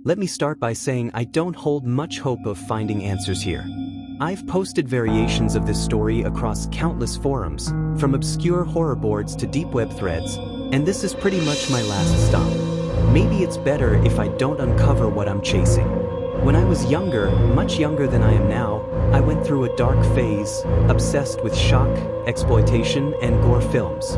Let me start by saying I don't hold much hope of finding answers here. I've posted variations of this story across countless forums, from obscure horror boards to deep web threads, and this is pretty much my last stop. Maybe it's better if I don't uncover what I'm chasing. When I was younger, much younger than I am now, I went through a dark phase, obsessed with shock, exploitation, and gore films.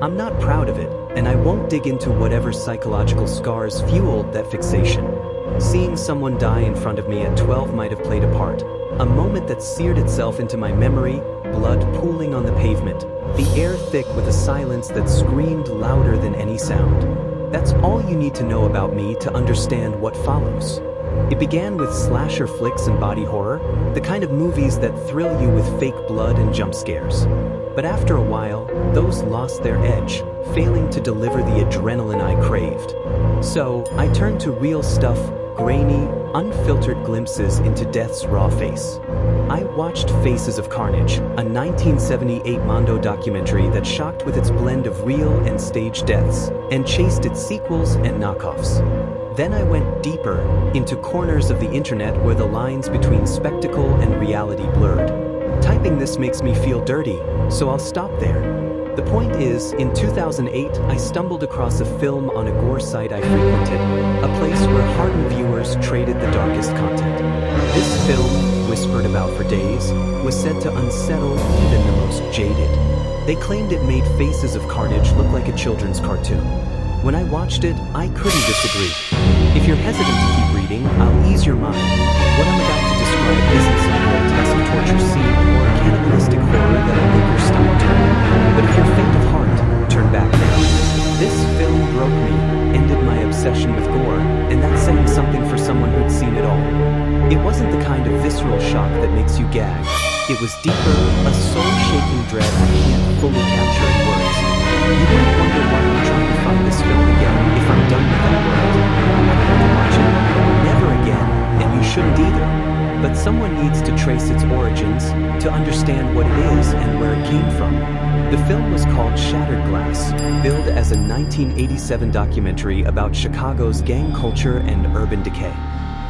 I'm not proud of it, and I won't dig into whatever psychological scars fueled that fixation. Seeing someone die in front of me at 12 might have played a part, a moment that seared itself into my memory, blood pooling on the pavement, the air thick with a silence that screamed louder than any sound. That's all you need to know about me to understand what follows. It began with slasher flicks and body horror, the kind of movies that thrill you with fake blood and jump scares. But after a while, those lost their edge, failing to deliver the adrenaline I craved. So, I turned to real stuff, grainy, unfiltered glimpses into death's raw face. I watched Faces of Carnage, a 1978 Mondo documentary that shocked with its blend of real and staged deaths, and chased its sequels and knockoffs. Then I went deeper, into corners of the internet where the lines between spectacle and reality blurred. Typing this makes me feel dirty, so I'll stop there. The point is, in 2008, I stumbled across a film on a gore site I frequented, a place where hardened viewers traded the darkest content. This film, whispered about for days, was said to unsettle even the most jaded. They claimed it made Faces of Carnage look like a children's cartoon. When I watched it, I couldn't disagree. If you're hesitant to keep reading, I'll ease your mind. What I'm about to describe isn't some grotesque torture scene or a cannibalistic horror that'll make your stomach turn. But if you're faint of heart, turn back now. This film broke me, ended my obsession with gore, and that's saying something for someone who'd seen it all. It wasn't the kind of visceral shock that makes you gag. It was deeper, a soul-shaking dread I can't fully capture in words. You might wonder why I'm trying to find this film again if I'm done with that world. I'm going to watch it. Never again, and you shouldn't either. But someone needs to trace its origins to understand what it is and where it came from. The film was called Shattered Glass, billed as a 1987 documentary about Chicago's gang culture and urban decay.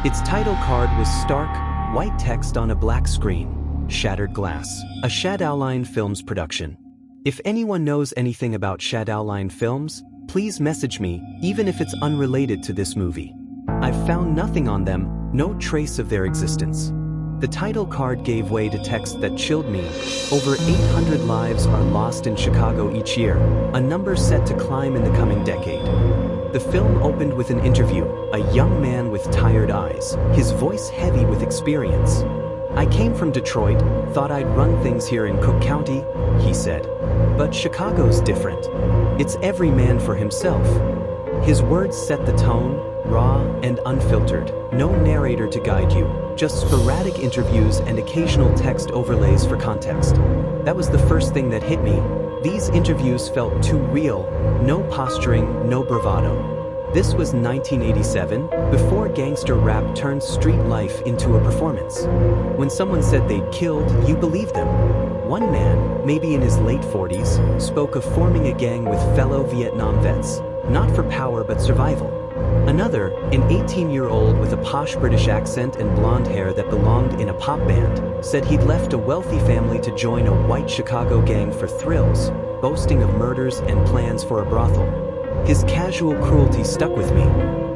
Its title card was stark, white text on a black screen. Shattered Glass, a Shadowline Films production. If anyone knows anything about Shadowline Films, please message me, even if it's unrelated to this movie. I've found nothing on them, no trace of their existence. The title card gave way to text that chilled me. Over 800 lives are lost in Chicago each year, a number set to climb in the coming decade. The film opened with an interview, a young man with tired eyes, his voice heavy with experience. I came from Detroit, thought I'd run things here in Cook County, he said. But Chicago's different. It's every man for himself. His words set the tone, raw and unfiltered. No narrator to guide you, just sporadic interviews and occasional text overlays for context. That was the first thing that hit me. These interviews felt too real, no posturing, no bravado. This was 1987, before gangster rap turned street life into a performance. When someone said they'd killed, you believed them. One man, maybe in his late 40s, spoke of forming a gang with fellow Vietnam vets, not for power but survival. Another, an 18-year-old with a posh British accent and blonde hair that belonged in a pop band, said he'd left a wealthy family to join a white Chicago gang for thrills, boasting of murders and plans for a brothel. His casual cruelty stuck with me.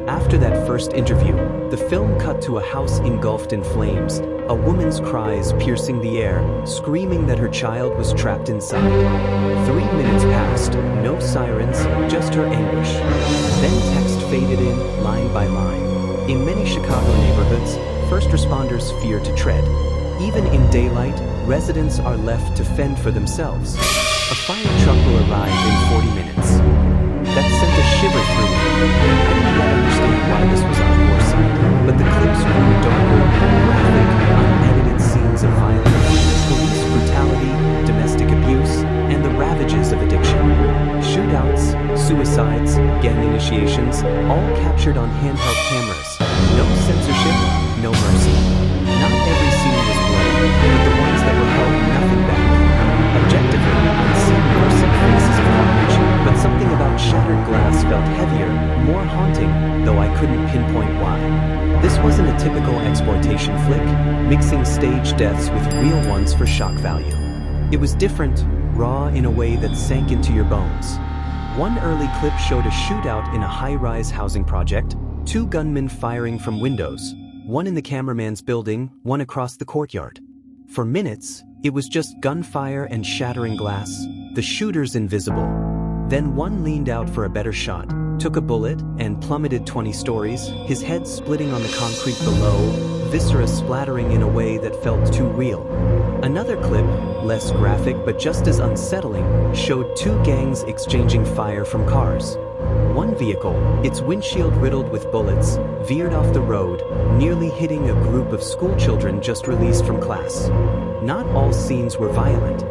After that first interview, the film cut to a house engulfed in flames, a woman's cries piercing the air, screaming that her child was trapped inside. 3 minutes passed, no sirens, just her anguish. Then text faded in, line by line. In many Chicago neighborhoods, first responders fear to tread. Even in daylight, residents are left to fend for themselves. A fire truck will arrive in 40 minutes. That sent a shiver through me. I didn't yet understand why this was on your site, but the clips grew darker, graphic, unedited scenes of violence, police brutality, domestic abuse, and the ravages of addiction. Shootouts, suicides, gang initiations, all captured on handheld cameras. No censorship, no mercy. Not every scene was bloody, but the ones that were held nothing back. Objectively, I'd seen worse in Faces of Carnage, but something about Shattered Glass felt heavier, more haunting, though I couldn't couldn't pinpoint why. This wasn't a typical exploitation flick, mixing stage deaths with real ones for shock value. It was different, raw in a way that sank into your bones. One early clip showed a shootout in a high-rise housing project, two gunmen firing from windows, one in the cameraman's building, one across the courtyard. For minutes, it was just gunfire and shattering glass, the shooters invisible. Then one leaned out for a better shot, took a bullet, and plummeted 20 stories, his head splitting on the concrete below, viscera splattering in a way that felt too real. Another clip, less graphic but just as unsettling, showed two gangs exchanging fire from cars. One vehicle, its windshield riddled with bullets, veered off the road, nearly hitting a group of schoolchildren just released from class. Not all scenes were violent.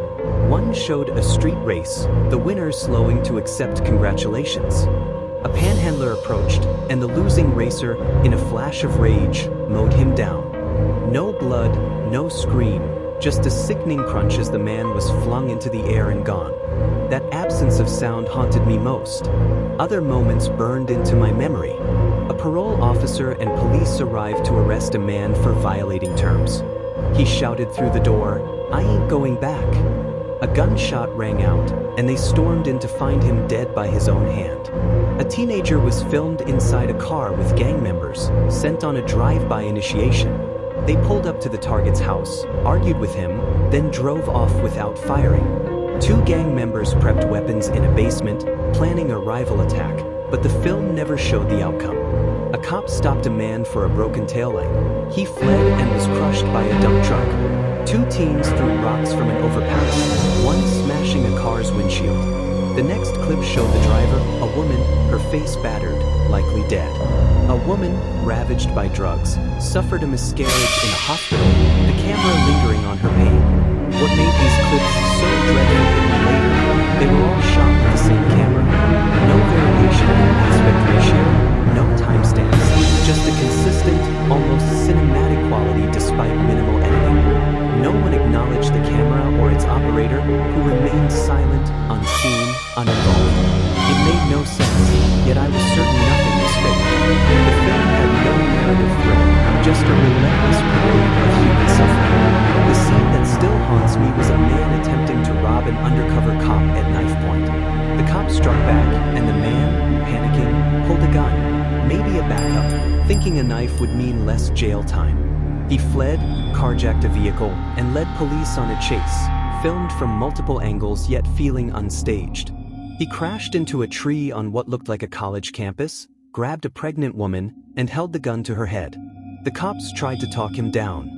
One showed a street race, the winner slowing to accept congratulations. A panhandler approached, and the losing racer, in a flash of rage, mowed him down. No blood, no scream, just a sickening crunch as the man was flung into the air and gone. That absence of sound haunted me most. Other moments burned into my memory. A parole officer and police arrived to arrest a man for violating terms. He shouted through the door, "I ain't going back." A gunshot rang out, and they stormed in to find him dead by his own hand. A teenager was filmed inside a car with gang members, sent on a drive-by initiation. They pulled up to the target's house, argued with him, then drove off without firing. Two gang members prepped weapons in a basement, planning a rival attack, but the film never showed the outcome. A cop stopped a man for a broken taillight. He fled and was crushed by a dump truck. Two teens threw rocks from an overpass, one smashing a car's windshield. The next clip showed the driver, a woman, her face battered, likely dead. A woman, ravaged by drugs, suffered a miscarriage in a hospital, the camera lingering on her pain. What made these clips so dreadful hit me later, they were all shot with the same camera. No variation in aspect ratio, no timestamps, just a consistent, almost cinematic quality despite minimal editing. No one acknowledged the camera or its operator, who remained silent, unseen, uninvolved. It made no sense, yet I was certain nothing was fake. The film had no narrative thread, just a relentless parade of human suffering. The scene that still haunts me was a man attempting to rob an undercover cop at knife point. The cop struck back, and the man, panicking, pulled a gun, maybe a backup, thinking a knife would mean less jail time. He fled, carjacked a vehicle, and led police on a chase, filmed from multiple angles yet feeling unstaged. He crashed into a tree on what looked like a college campus, grabbed a pregnant woman, and held the gun to her head. The cops tried to talk him down.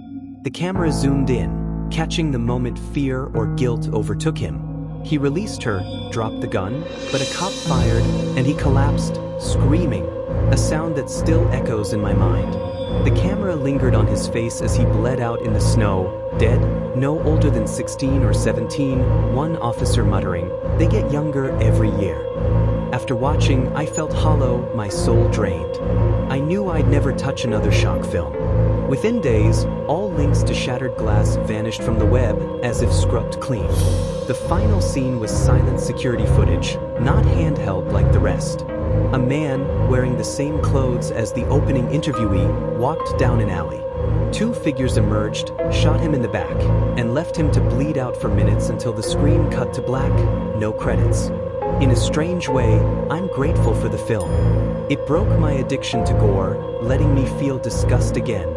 The camera zoomed in, catching the moment fear or guilt overtook him. He released her, dropped the gun, but a cop fired, and he collapsed, screaming, a sound that still echoes in my mind. The camera lingered on his face as he bled out in the snow, dead, no older than 16 or 17, one officer muttering, "They get younger every year." After watching, I felt hollow, my soul drained. I knew I'd never touch another shock film. Within days, all links to shattered glass vanished from the web as if scrubbed clean. The final scene was silent security footage, not handheld like the rest. A man, wearing the same clothes as the opening interviewee, walked down an alley. Two figures emerged, shot him in the back, and left him to bleed out for minutes until the screen cut to black, no credits. In a strange way, I'm grateful for the film. It broke my addiction to gore, letting me feel disgust again,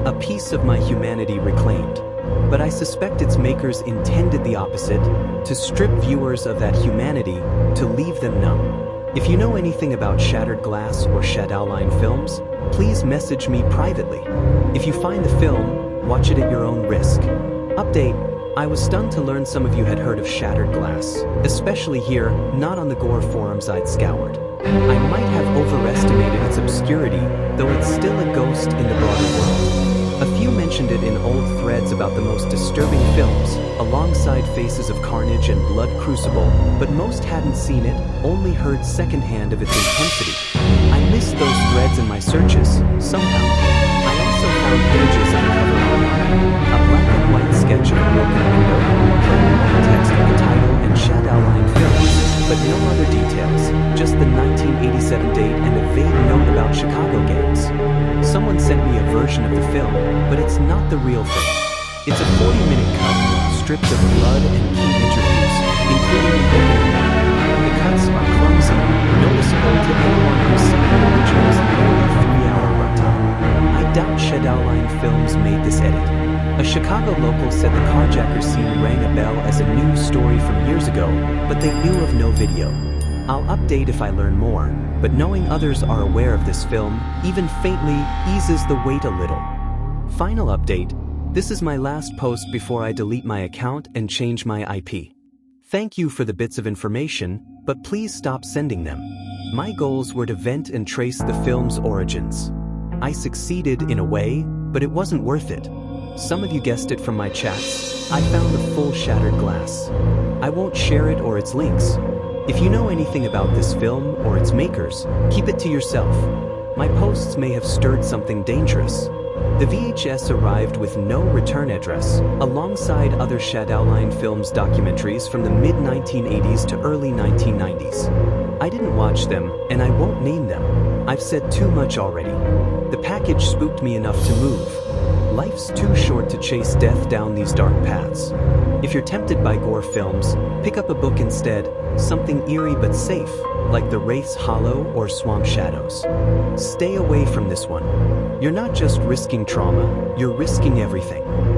a piece of my humanity reclaimed. But I suspect its makers intended the opposite, to strip viewers of that humanity, to leave them numb. If you know anything about Shattered Glass or Shadow Line films, please message me privately. If you find the film, watch it at your own risk. Update: I was stunned to learn some of you had heard of Shattered Glass, especially here, not on the gore forums I'd scoured. I might have overestimated its obscurity, though it's still a ghost in the broader world. A few mentioned it in old threads about the most disturbing films, alongside Faces of Carnage and Blood Crucible, but most hadn't seen it, only heard secondhand of its intensity. I missed those threads in my searches, somehow. I also found images of the cover online, a black and white sketch of a broken window, plain white text of the title and Shadow Line films, but no other details, just the 1980 1987 date and a vague note about Chicago gangs. Someone sent me a version of the film, but it's not the real thing. It's a 40-minute cut, stripped of blood and key interviews, including the opening one. The cuts are clumsy, noticeable to anyone who's seen the original's nearly 3-hour runtime. I doubt Shadowline Films made this edit. A Chicago local said the carjacker scene rang a bell as a news story from years ago, but they knew of no video. I'll update if I learn more, but knowing others are aware of this film, even faintly, eases the weight a little. Final update: this is my last post before I delete my account and change my IP. Thank you for the bits of information, but please stop sending them. My goals were to vent and trace the film's origins. I succeeded in a way, but it wasn't worth it. Some of you guessed it from my chats. I found the full shattered glass. I won't share it or its links. If you know anything about this film or its makers, keep it to yourself. My posts may have stirred something dangerous. The VHS arrived with no return address, alongside other Shadowline Films documentaries from the mid-1980s to early 1990s. I didn't watch them, and I won't name them. I've said too much already. The package spooked me enough to move. Life's too short to chase death down these dark paths. If you're tempted by gore films, pick up a book instead, something eerie but safe, like The Wraith's Hollow or Swamp Shadows. Stay away from this one. You're not just risking trauma, you're risking everything.